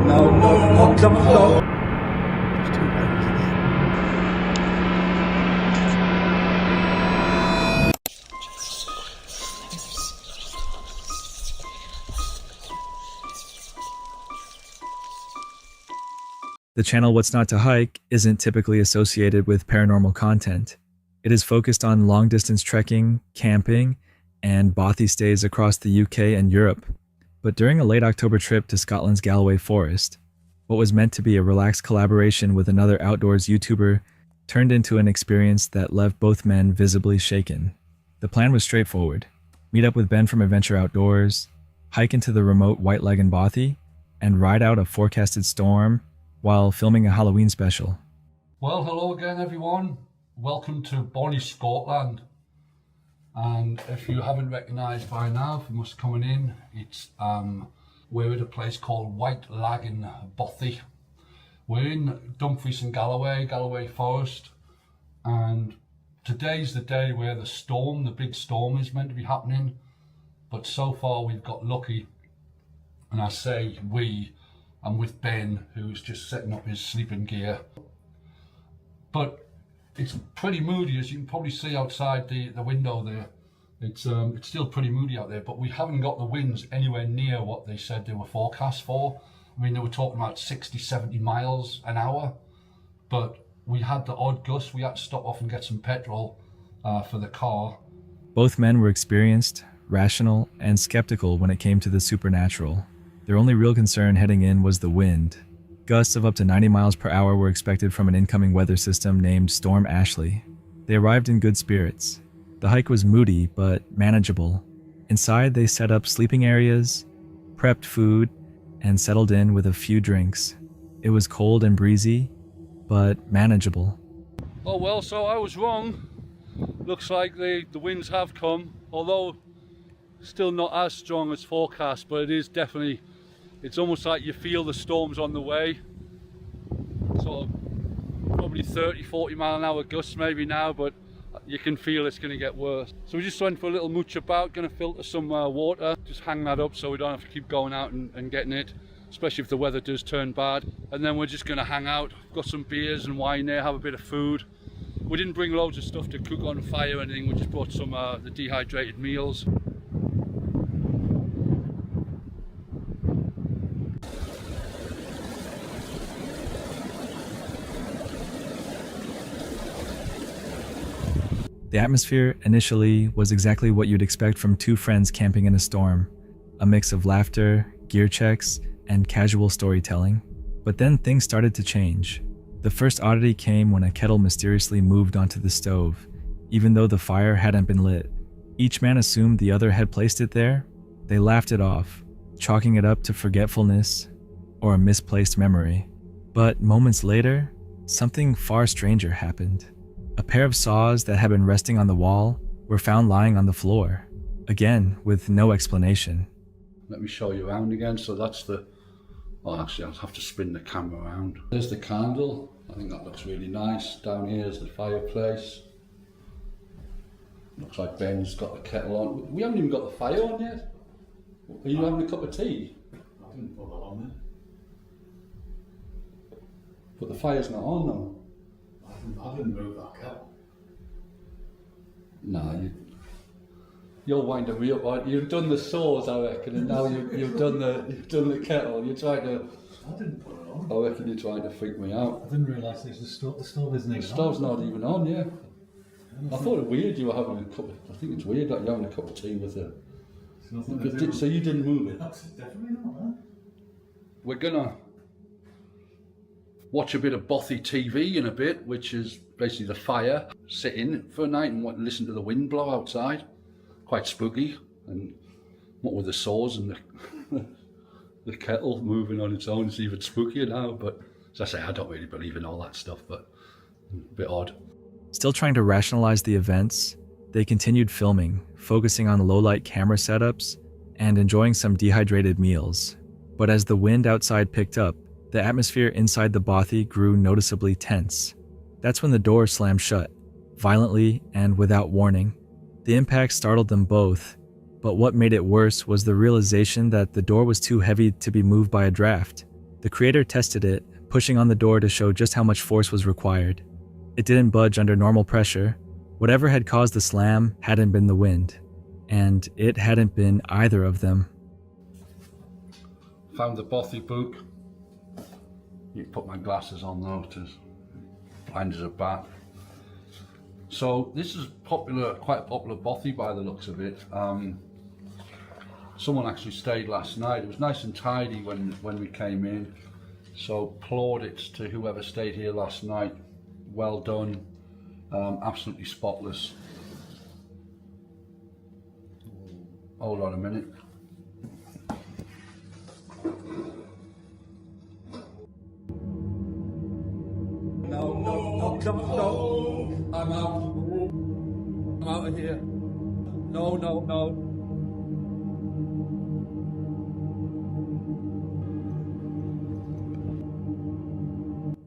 No. The channel What's Not to Hike isn't typically associated with paranormal content. It is focused on long-distance trekking, camping, and bothy stays across the UK and Europe. But during a late October trip to Scotland's Galloway Forest, what was meant to be a relaxed collaboration with another outdoors YouTuber turned into an experience that left both men visibly shaken. The plan was straightforward: meet up with Ben from Adventure Outdoors, hike into the remote White Leg and Bothy, and ride out a forecasted storm while filming a Halloween special. Well, hello again everyone. Welcome to Bonnie, Scotland. And if you haven't recognised by now from us coming in, it's we're at a place called White Lag and Bothy. We're in Dumfries and Galloway Forest, and today's the day where the big storm is meant to be happening. But so far we've got lucky, and I say I'm with Ben, who's just setting up his sleeping gear. But it's pretty moody, as you can probably see outside the window there. It's still pretty moody out there, but we haven't got the winds anywhere near what they said they were forecast for. I mean, they were talking about 60-70 miles an hour, but we had the odd gust. We had to stop off and get some petrol for the car. Both men were experienced, rational, and skeptical when it came to the supernatural. Their only real concern heading in was the wind. Gusts of up to 90 miles per hour were expected from an incoming weather system named Storm Ashley. They arrived in good spirits. The hike was moody, but manageable. Inside, they set up sleeping areas, prepped food, and settled in with a few drinks. It was cold and breezy, but manageable. Oh well, so I was wrong. Looks like the winds have come, although still not as strong as forecast, but it is definitely, it's almost like you feel the storm's on the way. Sort of probably 30-40 mile an hour gusts maybe now, but you can feel it's going to get worse. So we just went for a little mooch about, going to filter some water, just hang that up so we don't have to keep going out and getting it, especially if the weather does turn bad. And then we're just going to hang out, got some beers and wine there, have a bit of food. We didn't bring loads of stuff to cook on fire or anything, we just brought some the dehydrated meals. The atmosphere initially was exactly what you'd expect from two friends camping in a storm, a mix of laughter, gear checks, and casual storytelling. But then things started to change. The first oddity came when a kettle mysteriously moved onto the stove, even though the fire hadn't been lit. Each man assumed the other had placed it there. They laughed it off, chalking it up to forgetfulness or a misplaced memory. But moments later, something far stranger happened. A pair of saws that had been resting on the wall were found lying on the floor, again with no explanation. Let me show you around again. So that's actually I'll have to spin the camera around. There's the candle, I think that looks really nice. Down here is the fireplace. Looks like Ben's got the kettle on. We haven't even got the fire on yet. Are you having a cup of tea? I didn't put that on there. But the fire's not on though. I didn't move that kettle. No, you'll wind up real. You've done the saws, I reckon, and now you've done the kettle. You're trying to. I didn't put it on. I reckon you're trying to freak me out. I didn't realise the stove isn't even on. The stove's not even on, yeah. I thought it weird you were having a cup. I think it's weird that you're having a cup of tea with it. So you didn't move it. That's definitely not, huh? We're gonna watch a bit of Bothy TV in a bit, which is basically the fire. Sit in for a night and listen to the wind blow outside. Quite spooky, and what with the saws and the kettle moving on its own, it's even spookier now. But as I say, I don't really believe in all that stuff, but a bit odd. Still trying to rationalize the events, they continued filming, focusing on low-light camera setups and enjoying some dehydrated meals. But as the wind outside picked up, the atmosphere inside the bothy grew noticeably tense. That's when the door slammed shut, violently and without warning. The impact startled them both, but what made it worse was the realization that the door was too heavy to be moved by a draft. The creator tested it, pushing on the door to show just how much force was required. It didn't budge under normal pressure. Whatever had caused the slam hadn't been the wind, and it hadn't been either of them. Found the bothy book. You put my glasses on though, to blind as a bat. So this is popular, quite a popular bothy by the looks of it. Someone actually stayed last night. It was nice and tidy when we came in. So plaudits to whoever stayed here last night. Well done, absolutely spotless. Hold on a minute. No. I'm out of here. No.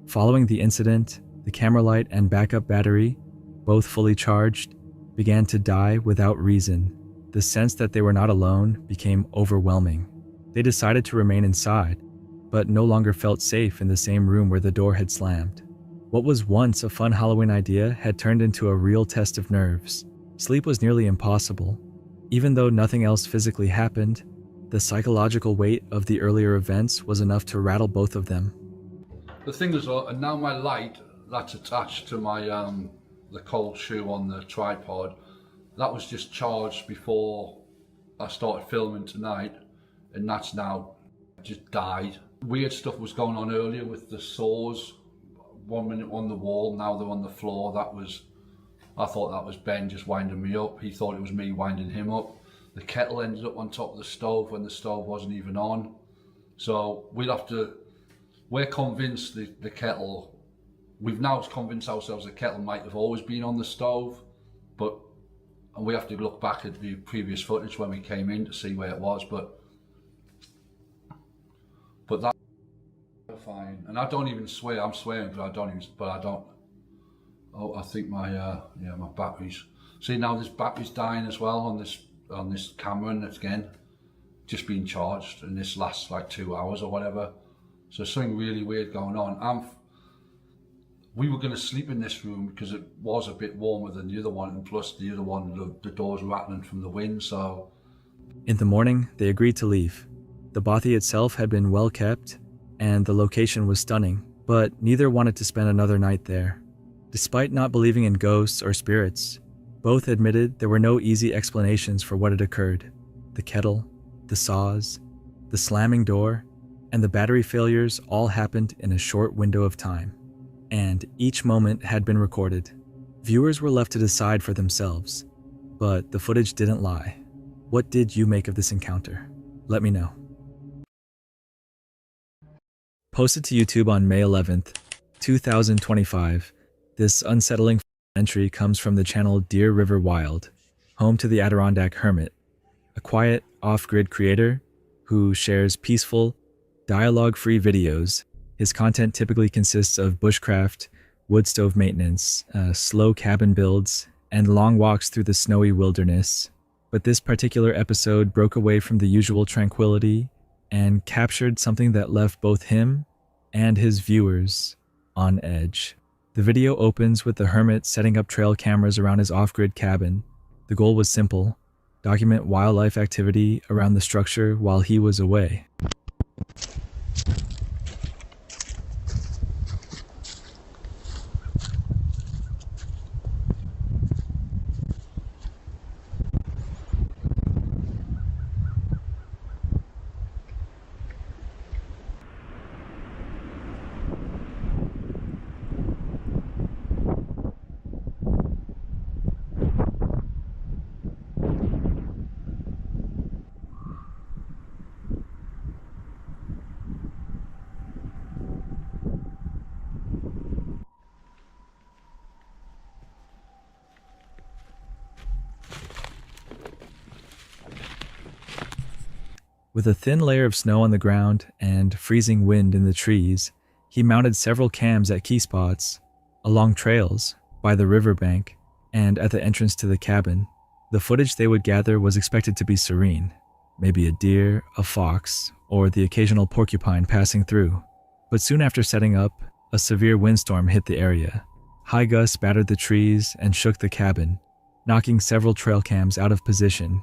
Following the incident, the camera light and backup battery, both fully charged, began to die without reason. The sense that they were not alone became overwhelming. They decided to remain inside, but no longer felt safe in the same room where the door had slammed. What was once a fun Halloween idea had turned into a real test of nerves. Sleep was nearly impossible. Even though nothing else physically happened, the psychological weight of the earlier events was enough to rattle both of them. The thing is, and now my light that's attached to my the cold shoe on the tripod, that was just charged before I started filming tonight, and that's now just died. Weird stuff was going on earlier with the saws. 1 minute on the wall, now they're on the floor. I thought that was Ben just winding me up. He thought it was me winding him up. The kettle ended up on top of the stove when the stove wasn't even on. So we're convinced the kettle, we've now convinced ourselves the kettle might have always been on the stove, and we have to look back at the previous footage when we came in to see where it was, but that's fine. And I don't even swear, I'm swearing, but I don't. Oh, I think my batteries. See, now this battery's dying as well on this camera, and it's again just being charged, and this lasts like 2 hours or whatever. So there's something really weird going on. We were going to sleep in this room because it was a bit warmer than the other one, and plus the other one, the door's rattling from the wind, so. In the morning, they agreed to leave. The bothy itself had been well kept, and the location was stunning, but neither wanted to spend another night there. Despite not believing in ghosts or spirits, both admitted there were no easy explanations for what had occurred. The kettle, the saws, the slamming door, and the battery failures all happened in a short window of time, and each moment had been recorded. Viewers were left to decide for themselves, but the footage didn't lie. What did you make of this encounter? Let me know. Posted to YouTube on May 11th, 2025, this unsettling entry comes from the channel Deer River Wild, home to the Adirondack Hermit, a quiet, off-grid creator who shares peaceful, dialogue-free videos. His content typically consists of bushcraft, wood stove maintenance, slow cabin builds, and long walks through the snowy wilderness. But this particular episode broke away from the usual tranquility and captured something that left both him and his viewers on edge. The video opens with the hermit setting up trail cameras around his off-grid cabin. The goal was simple: document wildlife activity around the structure while he was away. With a thin layer of snow on the ground and freezing wind in the trees, he mounted several cams at key spots, along trails, by the riverbank, and at the entrance to the cabin. The footage they would gather was expected to be serene, maybe a deer, a fox, or the occasional porcupine passing through. But soon after setting up, a severe windstorm hit the area. High gusts battered the trees and shook the cabin, knocking several trail cams out of position.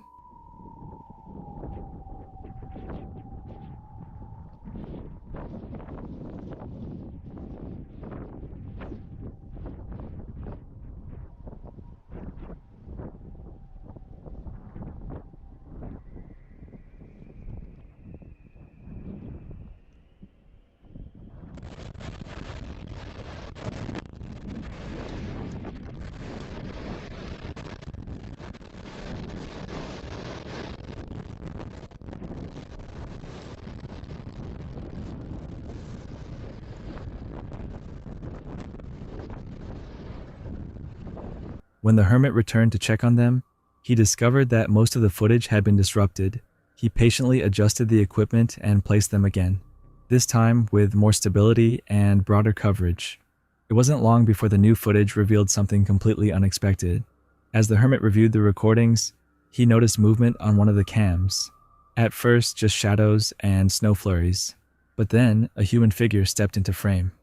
When the hermit returned to check on them, he discovered that most of the footage had been disrupted. He patiently adjusted the equipment and placed them again, this time with more stability and broader coverage. It wasn't long before the new footage revealed something completely unexpected. As the hermit reviewed the recordings, he noticed movement on one of the cams. At first, just shadows and snow flurries, but then a human figure stepped into frame.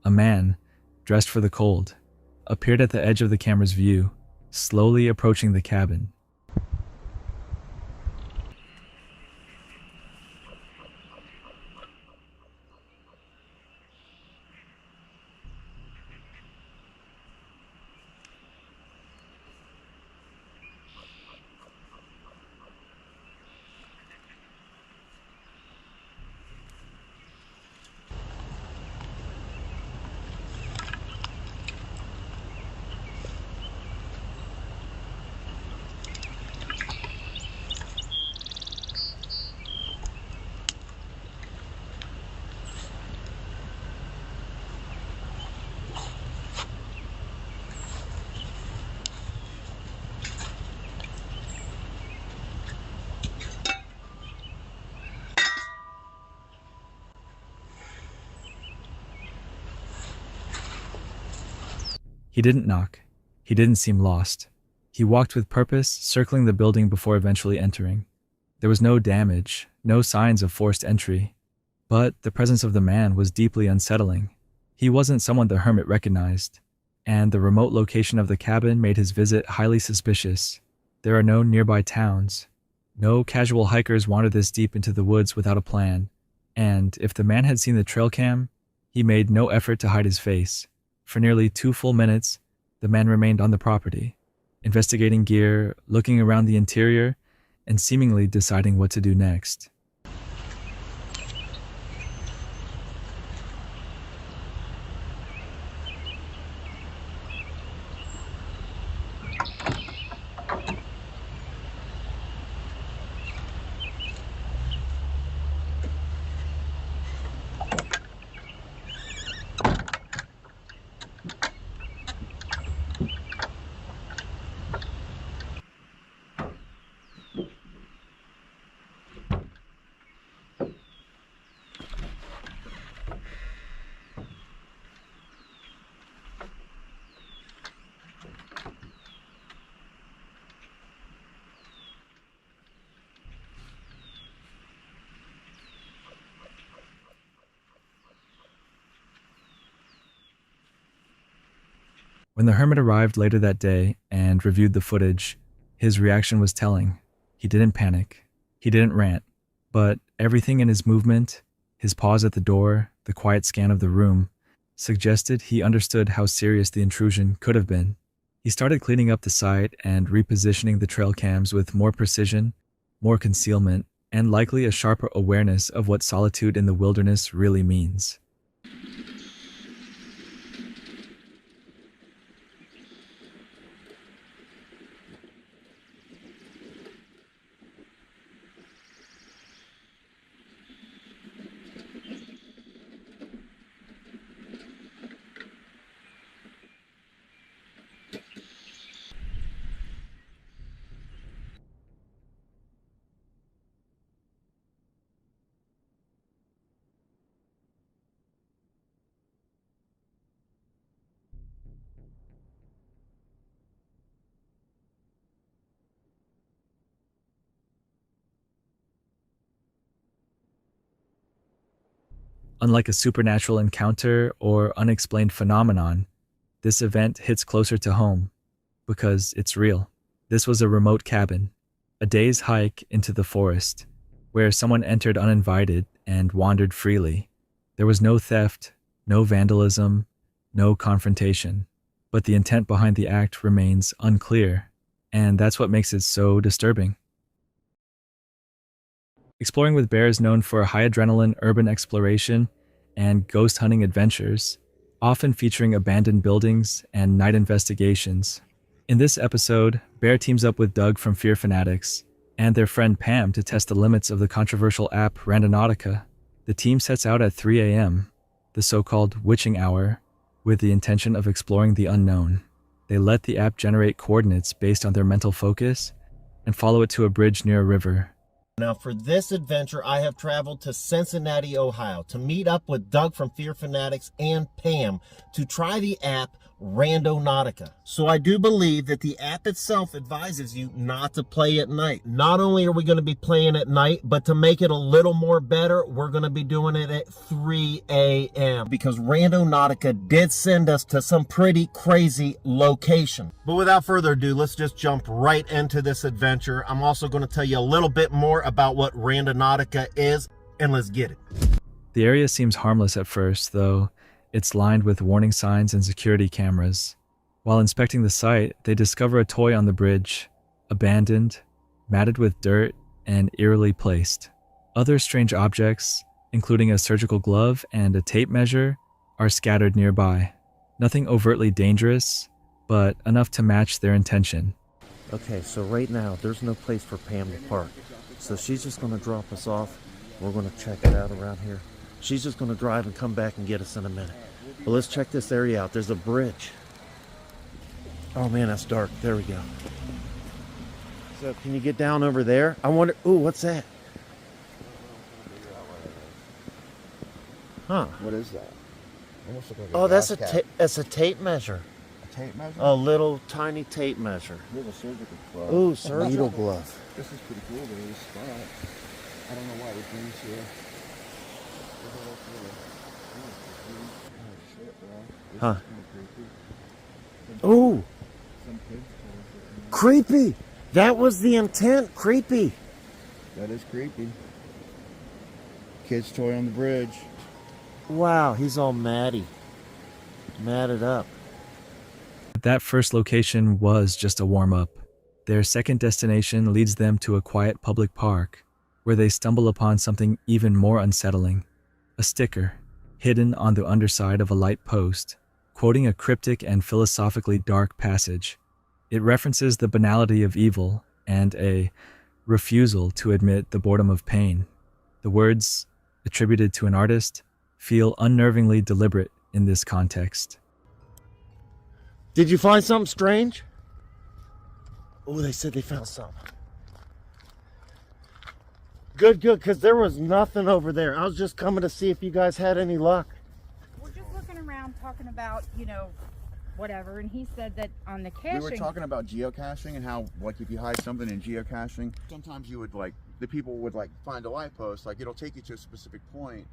A man, dressed for the cold, appeared at the edge of the camera's view, slowly approaching the cabin. He didn't knock. He didn't seem lost. He walked with purpose, circling the building before eventually entering. There was no damage, no signs of forced entry. But the presence of the man was deeply unsettling. He wasn't someone the hermit recognized, and the remote location of the cabin made his visit highly suspicious. There are no nearby towns. No casual hikers wander this deep into the woods without a plan, and if the man had seen the trail cam, he made no effort to hide his face. For nearly 2 full minutes, the man remained on the property, investigating gear, looking around the interior, and seemingly deciding what to do next. When the hermit arrived later that day and reviewed the footage, his reaction was telling. He didn't panic. He didn't rant. But everything in his movement, his pause at the door, the quiet scan of the room, suggested he understood how serious the intrusion could have been. He started cleaning up the site and repositioning the trail cams with more precision, more concealment, and likely a sharper awareness of what solitude in the wilderness really means. Unlike a supernatural encounter or unexplained phenomenon, this event hits closer to home because it's real. This was a remote cabin, a day's hike into the forest, where someone entered uninvited and wandered freely. There was no theft, no vandalism, no confrontation, but the intent behind the act remains unclear, and that's what makes it so disturbing. Exploring with Bear is known for high adrenaline urban exploration and ghost hunting adventures, often featuring abandoned buildings and night investigations. In this episode, Bear teams up with Doug from Fear Fanatics and their friend Pam to test the limits of the controversial app Randonautica. The team sets out at 3 a.m., the so-called witching hour, with the intention of exploring the unknown. They let the app generate coordinates based on their mental focus and follow it to a bridge near a river. Now, for this adventure, I have traveled to Cincinnati, Ohio to meet up with Doug from Fear Fanatics and Pam to try the app Randonautica. So I do believe that the app itself advises you not to play at night. Not only are we going to be playing at night, but to make it a little more better, we're going to be doing it at 3 a.m. because Randonautica did send us to some pretty crazy location. But without further ado, let's just jump right into this adventure. I'm also going to tell you a little bit more about what Randonautica is, and let's get it. The area seems harmless at first, though. It's lined with warning signs and security cameras. While inspecting the site, they discover a toy on the bridge, abandoned, matted with dirt, and eerily placed. Other strange objects, including a surgical glove and a tape measure, are scattered nearby. Nothing overtly dangerous, but enough to match their intention. Okay, so right now, there's no place for Pam to park. So she's just going to drop us off. We're going to check it out around here. She's just going to drive and come back and get us in a minute. But let's check this area out. There's a bridge. Oh man, that's dark. There we go. So can you get down over there? I wonder, ooh, what's that? Huh. What is that? Almost look like Oh, that's that's a tape measure. a tape measure. A little tiny tape measure. Here's a surgical glove. Ooh, surgical glove. This is pretty cool, but it's spot. I don't know why it brings here. Huh. Ooh, creepy. That was the intent. Creepy. That is creepy. Kid's toy on the bridge. Wow, he's all matted up. That first location was just a warm-up. Their second destination leads them to a quiet public park, where they stumble upon something even more unsettling. A sticker, hidden on the underside of a light post, quoting a cryptic and philosophically dark passage. It references the banality of evil and a refusal to admit the boredom of pain. The words, attributed to an artist, feel unnervingly deliberate in this context. Did you find something strange? Oh, they said they found something. Good, because there was nothing over there. I was just coming to see if you guys had any luck. We're just looking around talking about, whatever, and he said that on the caching... We were talking about geocaching and how, like, if you hide something in geocaching, sometimes you would, like, the people would, like, find a light post. Like, it'll take you to a specific point,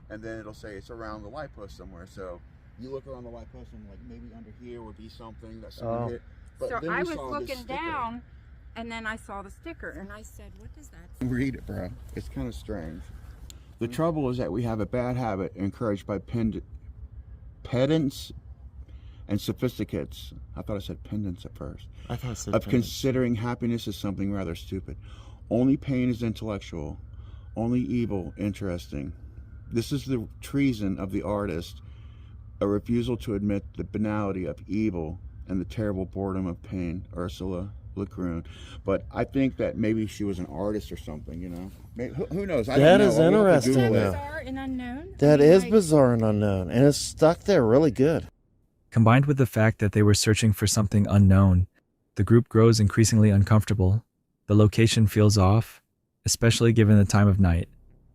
and then it'll say it's around the light post somewhere. So you look around the light post and, like, maybe under here would be something that someone hit. But So then I we was saw this looking sticker. down, and then I saw the sticker, and I said, what does that say? Read it, bro. It's kind of strange. The trouble is that we have a bad habit encouraged by pedants and sophisticates. I thought I said pendants at first. I thought it said Of pendants. considering happiness as something rather stupid. Only pain is intellectual. Only evil interesting. This is the treason of the artist. A refusal to admit the banality of evil and the terrible boredom of pain. Ursula Le Guin. But I think that maybe she was an artist or something, you know? Maybe, who knows? I That don't know. is I'll have to interesting, Google though. it. Bizarre and unknown. That I mean, is like, bizarre and unknown, and it's stuck there really good. Combined with the fact that they were searching for something unknown, the group grows increasingly uncomfortable. The location feels off, especially given the time of night,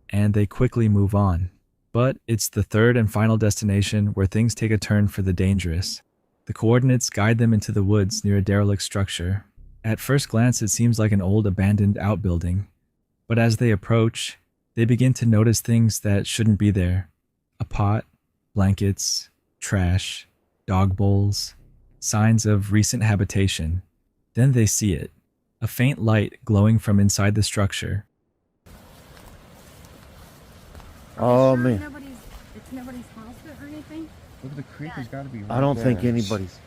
and they quickly move on. But it's the third and final destination where things take a turn for the dangerous. The coordinates guide them into the woods near a derelict structure. At first glance, it seems like an old abandoned outbuilding, but as they approach, they begin to notice things that shouldn't be there. A pot, blankets, trash, dog bowls, signs of recent habitation. Then they see it, a faint light glowing from inside the structure. Oh, Sure man. it's nobody's house or anything? Look at the creek. There's got to be. I don't think anybody's.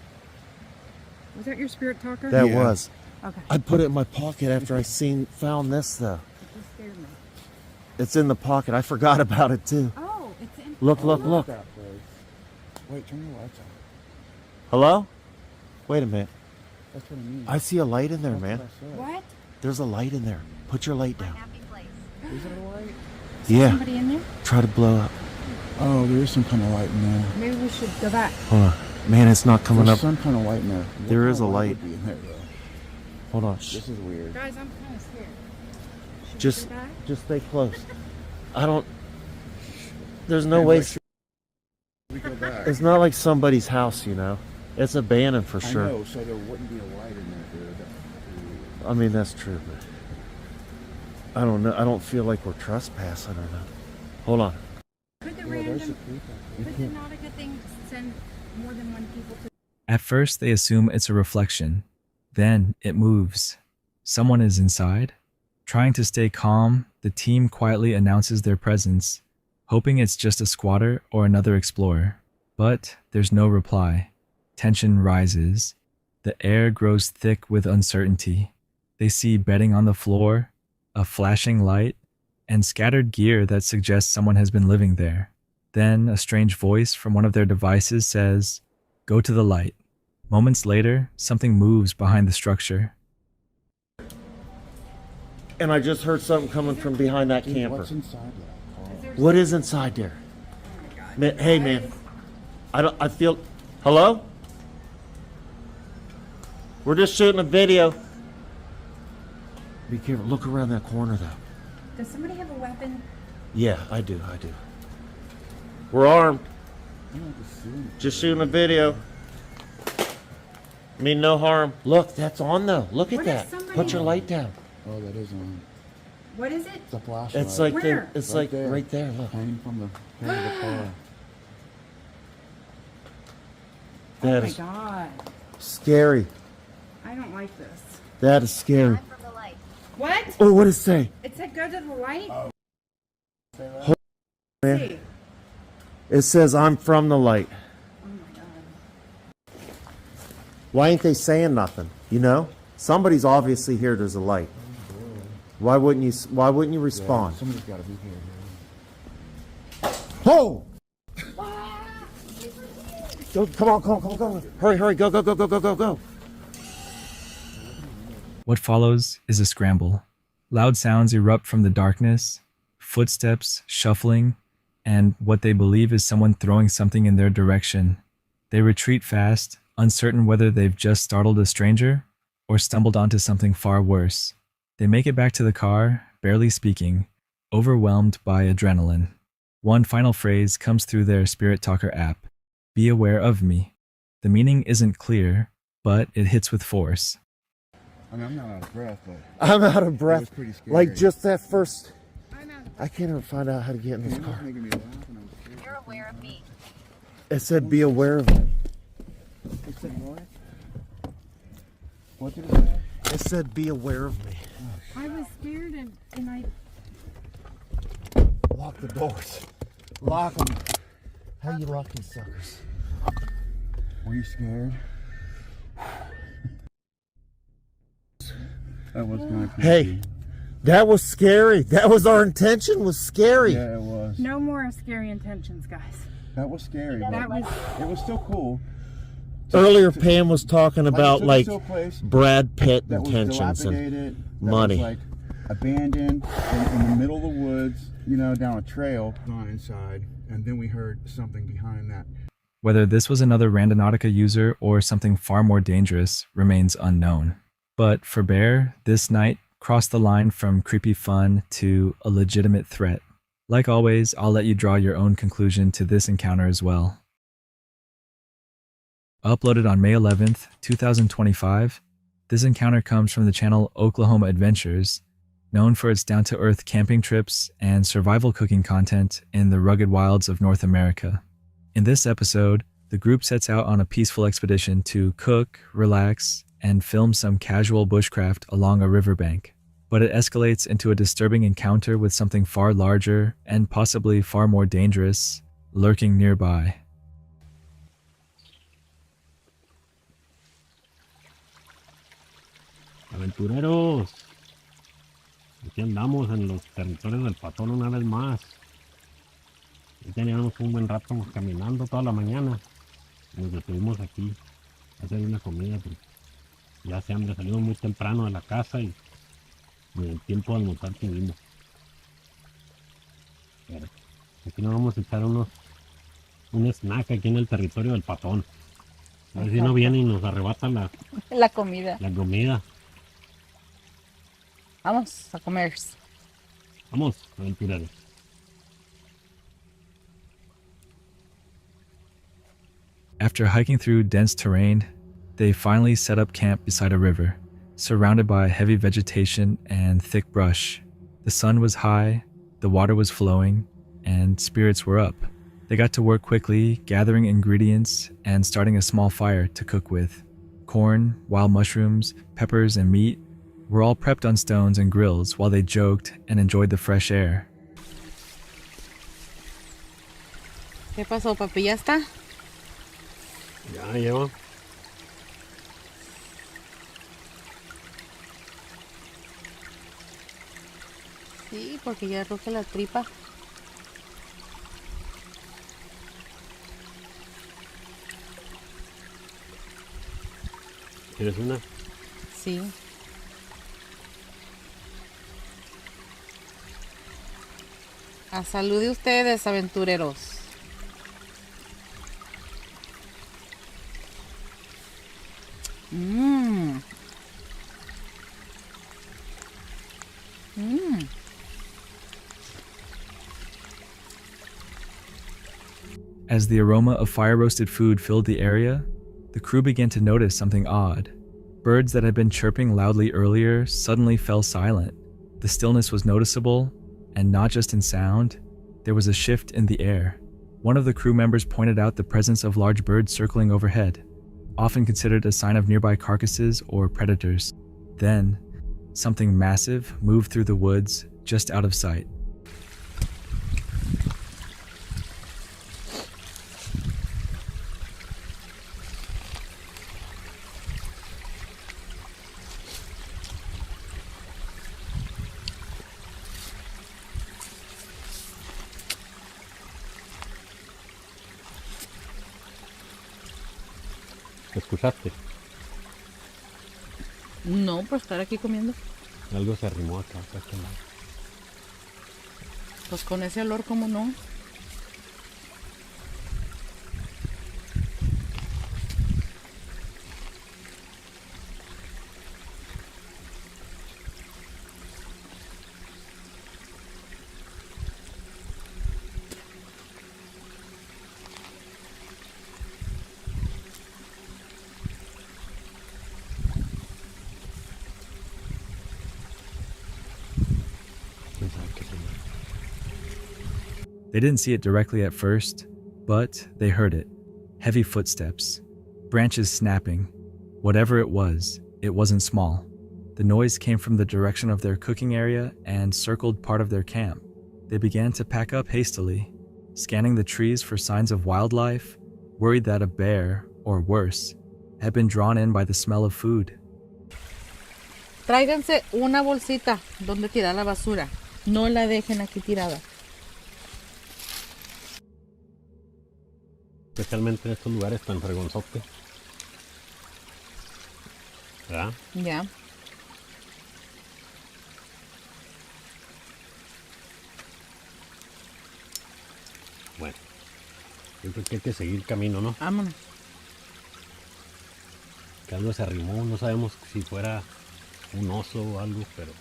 Was that your spirit talker? That Yeah. was. Okay. I put it in my pocket after I found this though. It just scared me. It's in the pocket. I forgot about it too. Oh, it's in. Look, look. That place. Wait, turn your lights on. Hello? Wait a minute. That's what I mean. I see a light in there, That's man. what I said. What? There's a light in there. Put your light down. Is there a light? Yeah. Somebody in there? Try to blow up. Oh, there is some kind of light in there. Maybe we should go back. Hold on. Man, it's not coming There's up. some kind of light in there. There What is kind a of light. would be in there, though? Hold on. Shh. This is weird. Guys, I'm kind of scared. Should Just, we go back? just stay close. I don't. There's no way. We go back. It's not like somebody's house, you know. It's abandoned for sure. I know, so there wouldn't be a light in there, dude. I mean, that's true, but I don't know. I don't feel like we're trespassing or not. Hold on. Could the Yeah, there's a random, creek. could the Nautica thing send more than one people to? At first, they assume it's a reflection. Then it moves. Someone is inside. Trying to stay calm, the team quietly announces their presence, hoping it's just a squatter or another explorer. But there's no reply. Tension rises. The air grows thick with uncertainty. They see bedding on the floor, a flashing light, and scattered gear that suggests someone has been living there. Then a strange voice from one of their devices says, "Go to the light." Moments later, something moves behind the structure. And I just heard something coming from behind that Dude, camper. what's inside that car? What is inside there? Man, hey, man. I feel. Hello? We're just shooting a video. Be careful. Look around that corner, though. Does somebody have a weapon? Yeah, I do. We're armed. I don't have to see anything. Just shooting a video. Mean no harm. Look, that's on though. Look at What if that. somebody- Put your light down. Oh, that is on. What is it? It's a flashlight. It's like Where? it's Right like there. right there. Look. hanging from the head of the car. That Oh my is god. scary. I don't like this. That is scary. What? Oh, what does it say? It said go to the light? Man. See. It says I'm from the light. Oh my god. Why ain't they saying nothing? You know? Somebody's obviously here. There's a light. Why wouldn't you respond? Somebody's got to be here. Oh! Go, come on. Hurry, go. What follows is a scramble. Loud sounds erupt from the darkness, footsteps, shuffling, and what they believe is someone throwing something in their direction. They retreat fast, uncertain whether they've just startled a stranger or stumbled onto something far worse. They make it back to the car, barely speaking, overwhelmed by adrenaline. One final phrase comes through their Spirit Talker app: "Be aware of me." The meaning isn't clear, but it hits with force. I mean, I'm not out of breath, but I'm out of it was breath. pretty scary. Like just that first. I'm out of I can't even find out how to get in this It was car. making me laugh, and I was scared. You're aware of me. It said be aware of me. It said what? What did it say? It said be aware of me. I was scared and I Lock the doors. Lock them. How you lock these suckers? Were you scared? That was kind of creepy. Hey, that was scary. That was our intention. Was scary. Yeah, it was. no more scary intentions, guys. That was scary. But That was it was still cool. Earlier, Pam was talking about took us like to a place Brad Pitt that was intentions and dilapidated, that money. was like abandoned in the middle of the woods, you know, down a trail, gone inside, and then we heard something behind that. Whether this was another Randonautica user or something far more dangerous remains unknown. But for Bear, this night crossed the line from creepy fun to a legitimate threat. Like always, I'll let you draw your own conclusion to this encounter as well. Uploaded on May 11th, 2025, this encounter comes from the channel Oklahoma Adventures. known for its down-to-earth camping trips and survival cooking content in the rugged wilds of North America. In this episode, the group sets out on a peaceful expedition to cook, relax, and film some casual bushcraft along a riverbank. But it escalates into a disturbing encounter with something far larger and possibly far more dangerous lurking nearby. Aventureros, aquí andamos en los territorios del Patón una vez más. Ya teníamos un buen rato caminando toda la mañana. Nos detuvimos aquí a hacer una comida, porque ya se hambre, salimos muy temprano de la casa y ni el tiempo de almorzar tuvimos. Pero aquí nos vamos a echar un snack aquí en el territorio del Patón. A ver si no viene y nos arrebata La comida. la comida. Vamos a comer. Vamos, aventureros. After hiking through dense terrain, they finally set up camp beside a river, surrounded by heavy vegetation and thick brush. The sun was high, the water was flowing, and spirits were up. They got to work quickly, gathering ingredients and starting a small fire to cook with. Corn, wild mushrooms, peppers, and meat were all prepped on stones and grills while they joked and enjoyed the fresh air. ¿Qué pasó, papi? ¿Ya está? Ya llevo. Sí, porque ya ruge la tripa. ¿Quieres una? Sí. A salud de ustedes, aventureros. Mmm. Mmm. As the aroma of fire-roasted food filled the area, the crew began to notice something odd. Birds that had been chirping loudly earlier suddenly fell silent. The stillness was noticeable, and not just in sound, there was a shift in the air. One of the crew members pointed out the presence of large birds circling overhead, often considered a sign of nearby carcasses or predators. Then, something massive moved through the woods just out of sight. ¿Te escuchaste? No, por estar aquí comiendo. Algo se arrimó acá a este lado. Pues con ese olor, ¿cómo no? They didn't see it directly at first, but they heard it. Heavy footsteps, branches snapping. Whatever it wasn't small. The noise came from the direction of their cooking area and circled part of their camp. They began to pack up hastily, scanning the trees for signs of wildlife, worried that a bear, or worse, had been drawn in by the smell of food. Tráiganse una bolsita donde tirar la basura. No la dejen aquí tirada. Especialmente en estos lugares tan fregonzotes. ¿Verdad? Ya. Bueno, yo creo que hay que seguir camino, ¿no? Vámonos. Que algo se arrimó, no sabemos si fuera un oso o algo, pero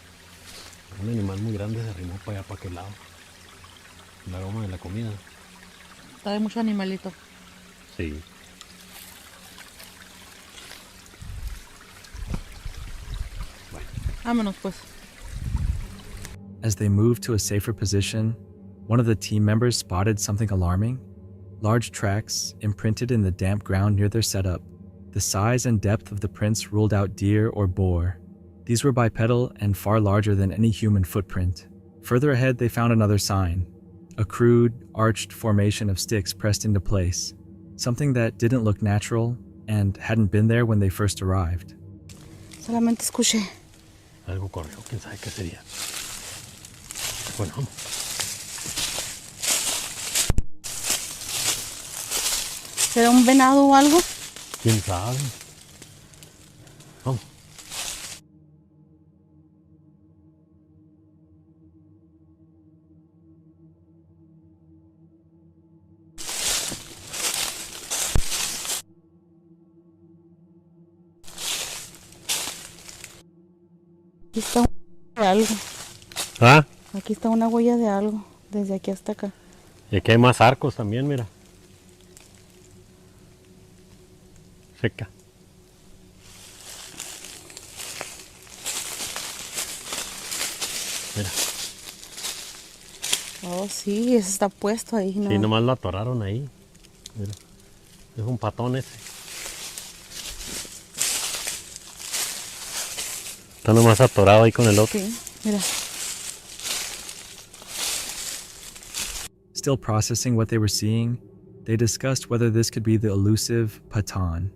un animal muy grande se arrimó para allá, para aquel lado. El aroma de la comida. Trae mucho animalito. Sí. Vámonos pues. As they moved to a safer position, one of the team members spotted something alarming. Large tracks imprinted in the damp ground near their setup. The size and depth of the prints ruled out deer or boar. These were bipedal and far larger than any human footprint. Further ahead, they found another sign, a crude, arched formation of sticks pressed into place, something that didn't look natural and hadn't been there when they first arrived. Solamente escuché. Algo corrió, quién sabe qué sería. Bueno, vamos. ¿Será un venado o algo? ¿Quién sabe? Vamos. Aquí está una huella de algo. ¿Ah? Aquí está una huella de algo. Desde aquí hasta acá. Y aquí hay más arcos también, mira. Seca. Mira. Oh, sí, ese está puesto ahí. ¿No? Sí, nomás lo atoraron ahí. Mira. Es un patón ese. Está nomás atorado ahí con el otro. Sí, mira. Still processing what they were seeing, they discussed whether this could be the elusive Patan,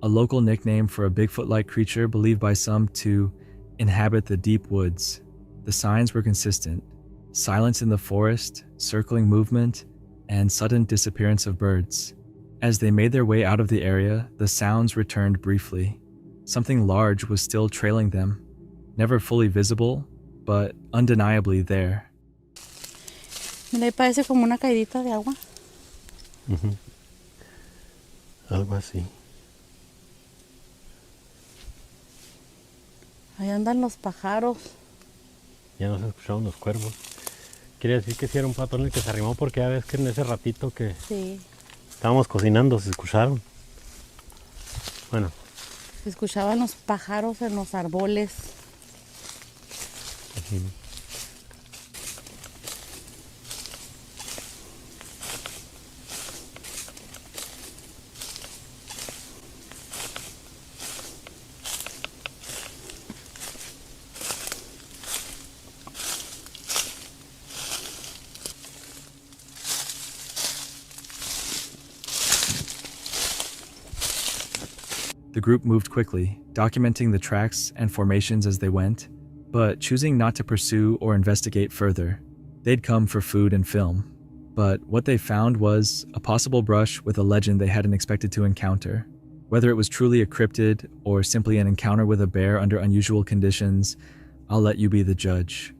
a local nickname for a Bigfoot-like creature believed by some to inhabit the deep woods. The signs were consistent: silence in the forest, circling movement, and sudden disappearance of birds. As they made their way out of the area, the sounds returned briefly. Something large was still trailing them, never fully visible, but undeniably there. Mira, ahí parece como una caidita de agua. Algo así. Ahí andan los pájaros. Ya no se escucharon los cuervos. Quiere decir que sí era un patón el que se arrimó, porque ya ves que en ese ratito que Sí. estábamos cocinando se escucharon. Bueno, Se escuchaban los pájaros en los árboles. The group moved quickly, documenting the tracks and formations as they went, but choosing not to pursue or investigate further. They'd come for food and film, but what they found was a possible brush with a legend they hadn't expected to encounter. Whether it was truly a cryptid or simply an encounter with a bear under unusual conditions, I'll let you be the judge.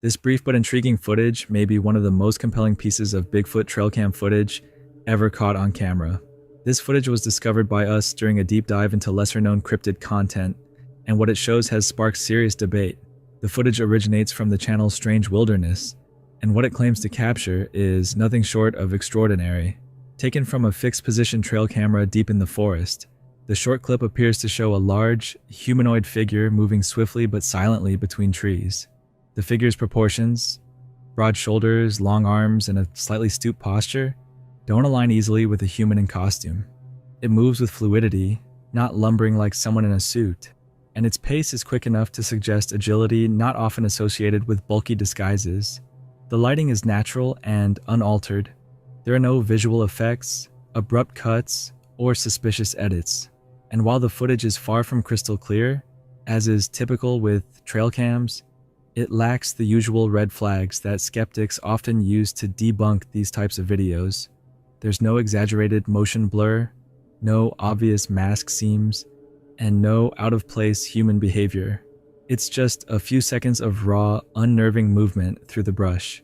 This brief but intriguing footage may be one of the most compelling pieces of Bigfoot trail cam footage ever caught on camera. This footage was discovered by us during a deep dive into lesser-known cryptid content, and what it shows has sparked serious debate. The footage originates from the channel's Strange Wilderness, and what it claims to capture is nothing short of extraordinary. Taken from a fixed-position trail camera deep in the forest, the short clip appears to show a large, humanoid figure moving swiftly but silently between trees. The figure's proportions, broad shoulders, long arms, and a slightly stooped posture, don't align easily with a human in costume. It moves with fluidity, not lumbering like someone in a suit, and its pace is quick enough to suggest agility not often associated with bulky disguises. The lighting is natural and unaltered. There are no visual effects, abrupt cuts, or suspicious edits. And while the footage is far from crystal clear, as is typical with trail cams, it lacks the usual red flags that skeptics often use to debunk these types of videos. There's no exaggerated motion blur, no obvious mask seams, and no out-of-place human behavior. It's just a few seconds of raw, unnerving movement through the brush.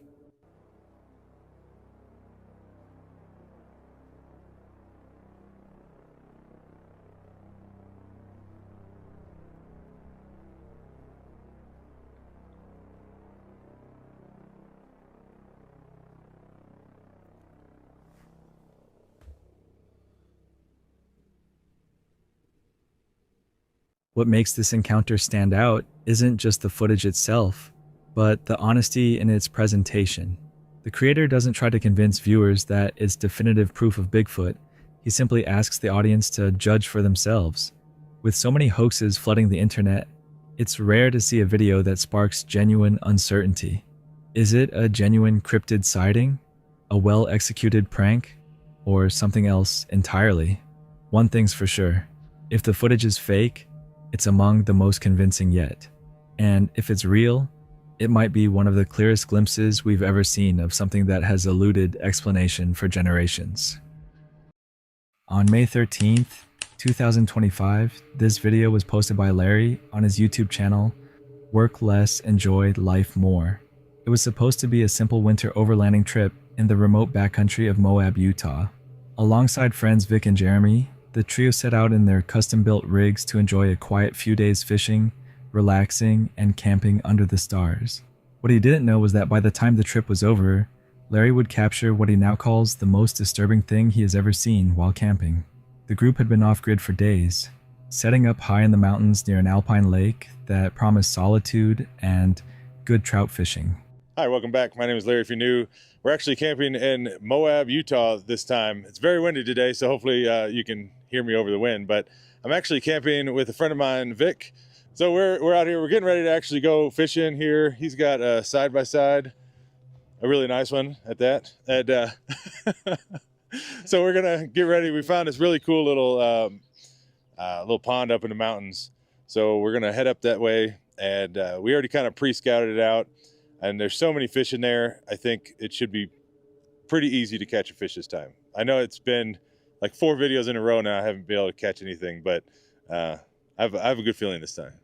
What makes this encounter stand out isn't just the footage itself, but the honesty in its presentation. The creator doesn't try to convince viewers that it's definitive proof of Bigfoot. He simply asks the audience to judge for themselves. With so many hoaxes flooding the internet, it's rare to see a video that sparks genuine uncertainty. Is it a genuine cryptid sighting? A well-executed prank? Or something else entirely? One thing's for sure. If the footage is fake, it's among the most convincing yet. And if it's real, it might be one of the clearest glimpses we've ever seen of something that has eluded explanation for generations. On May 13th, 2025, this video was posted by Larry on his YouTube channel, Work Less, Enjoy Life More. It was supposed to be a simple winter overlanding trip in the remote backcountry of Moab, Utah. Alongside friends Vic and Jeremy, the trio set out in their custom-built rigs to enjoy a quiet few days fishing, relaxing, and camping under the stars. What he didn't know was that by the time the trip was over, Larry would capture what he now calls the most disturbing thing he has ever seen while camping. The group had been off-grid for days, setting up high in the mountains near an alpine lake that promised solitude and good trout fishing. Hi, welcome back. My name is Larry if you're new. We're actually camping in Moab, Utah this time. It's very windy today, so hopefully you can hear me over the wind, but I'm actually camping with a friend of mine, Vic. So we're out here, we're getting ready to actually go fishing here. He's got a side-by-side, a really nice one at that. And so we're gonna get ready. We found this really cool little pond up in the mountains. So we're gonna head up that way, and we already kind of pre-scouted it out. And there's so many fish in there, I think it should be pretty easy to catch a fish this time. I know it's been like 4 videos in a row now, I haven't been able to catch anything, but I have a good feeling this time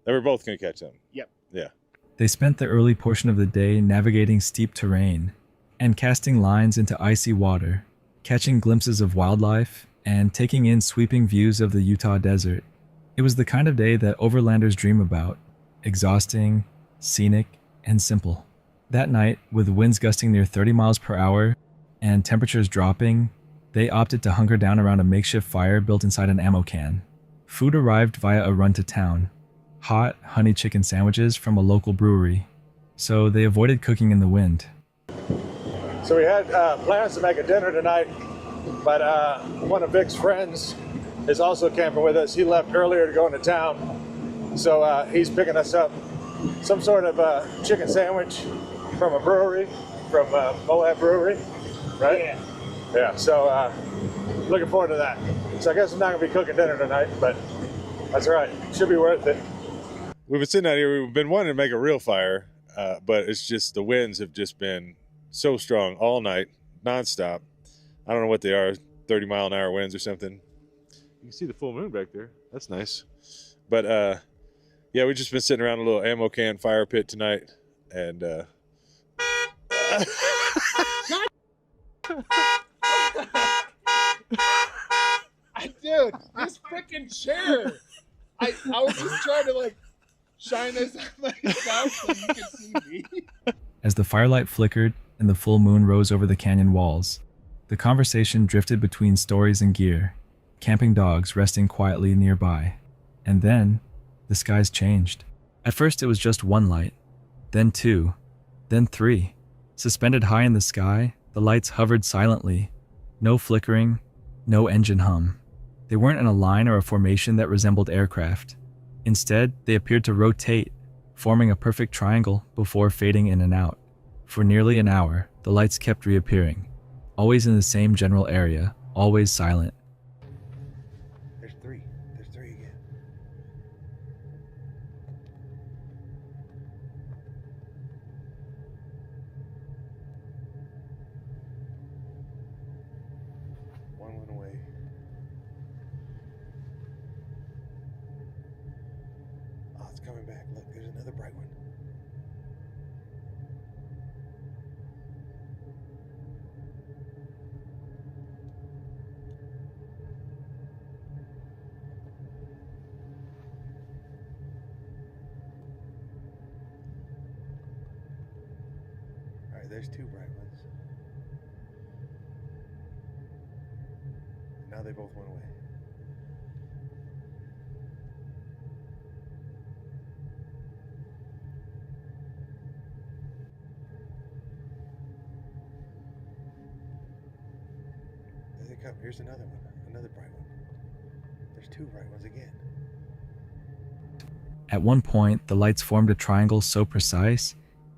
that we're both going to catch them. Yep. Yeah. They spent the early portion of the day navigating steep terrain and casting lines into icy water, catching glimpses of wildlife, and taking in sweeping views of the Utah desert. It was the kind of day that overlanders dream about, exhausting, scenic, and simple. That night, with winds gusting near 30 miles per hour and temperatures dropping, they opted to hunker down around a makeshift fire built inside an ammo can. Food arrived via a run to town, hot honey chicken sandwiches from a local brewery, so they avoided cooking in the wind. So we had plans to make a dinner tonight, but one of Vic's friends is also camping with us. He left earlier to go into town, so he's picking us up some sort of chicken sandwich from a brewery, from Moab Brewery, right? Yeah. Yeah, so looking forward to that. So I guess I'm not gonna be cooking dinner tonight, but that's all right. Should be worth it. We've been sitting out here, we've been wanting to make a real fire, but it's just the winds have just been so strong all night, nonstop. I don't know what they are, 30-mile-an-hour winds or something. You can see the full moon back there. That's nice. But yeah, we've just been sitting around a little ammo can fire pit tonight, and dude, this freaking chair. I was just trying to like shine this on myself so you can see me. As the firelight flickered and the full moon rose over the canyon walls, the conversation drifted between stories and gear, camping dogs resting quietly nearby. And then, the skies changed. At first it was just one light, then 2, then 3. Suspended high in the sky, the lights hovered silently. No flickering, no engine hum. They weren't in a line or a formation that resembled aircraft. Instead, they appeared to rotate, forming a perfect triangle before fading in and out. For nearly an hour, the lights kept reappearing, always in the same general area, always silent. there's three again. One went away. Oh, it's coming back. Look, there's another bright one. All right, there's 2 bright ones. Now they both went away. back up. Here's another one. Another bright one. There's two bright ones again. At one point, the lights formed a triangle so precise,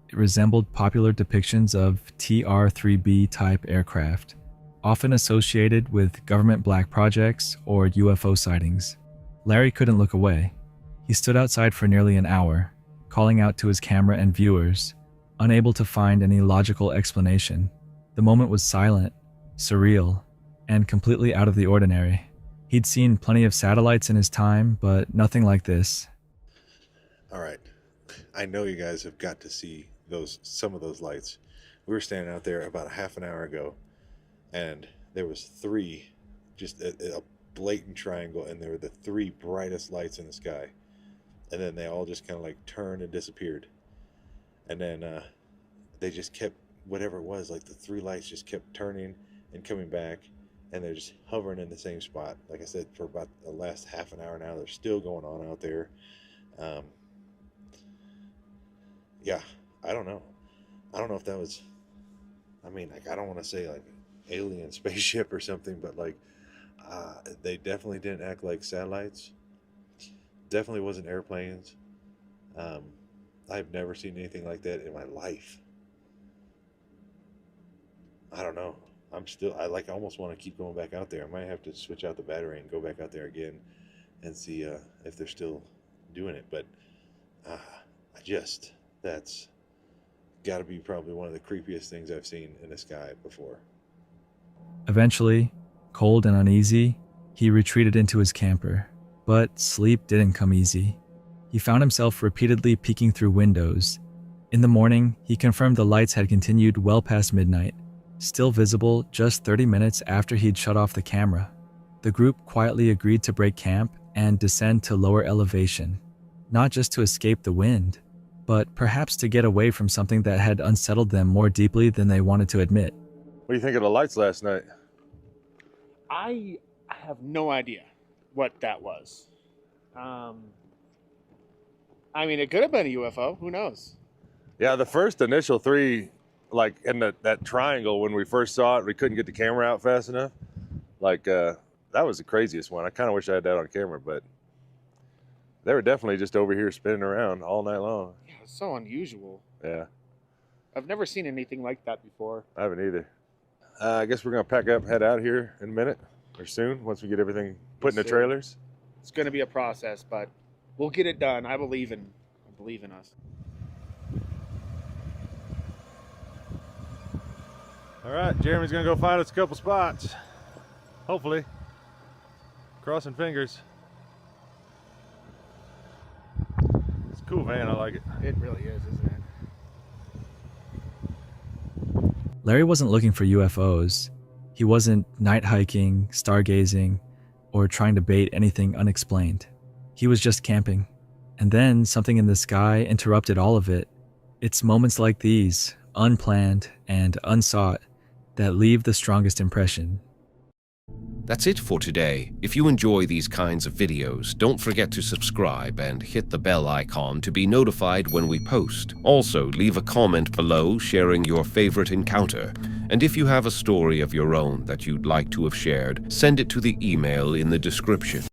it resembled popular depictions of TR-3B type aircraft, often associated with government black projects or UFO sightings. Larry couldn't look away. He stood outside for nearly an hour, calling out to his camera and viewers, unable to find any logical explanation. The moment was silent, surreal, and completely out of the ordinary. He'd seen plenty of satellites in his time, but nothing like this. All right. I know you guys have got to see some of those lights. We were standing out there about a half an hour ago, and there was three, just a blatant triangle, and there were the three brightest lights in the sky. And then they all just kind of like turned and disappeared. And then they just kept, whatever it was, like the three lights just kept turning and coming back, and they're just hovering in the same spot. Like I said, for about the last half an hour now, they're still going on out there. Yeah, I don't know. I don't know if that was, I mean, like, I don't want to say like alien spaceship or something, but like, they definitely didn't act like satellites. Definitely wasn't airplanes. I've never seen anything like that in my life. I don't know. I almost want to keep going back out there. I might have to switch out the battery and go back out there again and see if they're still doing it. But that's got to be probably one of the creepiest things I've seen in the sky before. Eventually, cold and uneasy, he retreated into his camper. But sleep didn't come easy. He found himself repeatedly peeking through windows. In the morning, he confirmed the lights had continued well past midnight, still visible just 30 minutes after he'd shut off the camera. The group quietly agreed to break camp and descend to lower elevation, not just to escape the wind, but perhaps to get away from something that had unsettled them more deeply than they wanted to admit. What do you think of the lights last night? I have no idea what that was. I mean, it could have been a UFO. Who knows? Yeah, the first initial three, like in that triangle when we first saw it, we couldn't get the camera out fast enough. Like, that was the craziest one. I kind of wish I had that on camera, but they were definitely just over here spinning around all night long. Yeah, it's so unusual. Yeah. I've never seen anything like that before. I haven't either. I guess we're going to pack up, head out here in a minute or soon once we get everything put in the trailers. It's going to be a process, but we'll get it done. I believe in us. All right, Jeremy's going to go find us a couple spots. Hopefully. Crossing fingers. It's a cool van. I like it. It really is, isn't it? Larry wasn't looking for UFOs. He wasn't night hiking, stargazing, or trying to bait anything unexplained. He was just camping. And then something in the sky interrupted all of it. It's moments like these, unplanned and unsought, that leave the strongest impression. That's it for today. If you enjoy these kinds of videos, don't forget to subscribe and hit the bell icon to be notified when we post. Also, leave a comment below sharing your favorite encounter. And if you have a story of your own that you'd like to have shared, send it to the email in the description.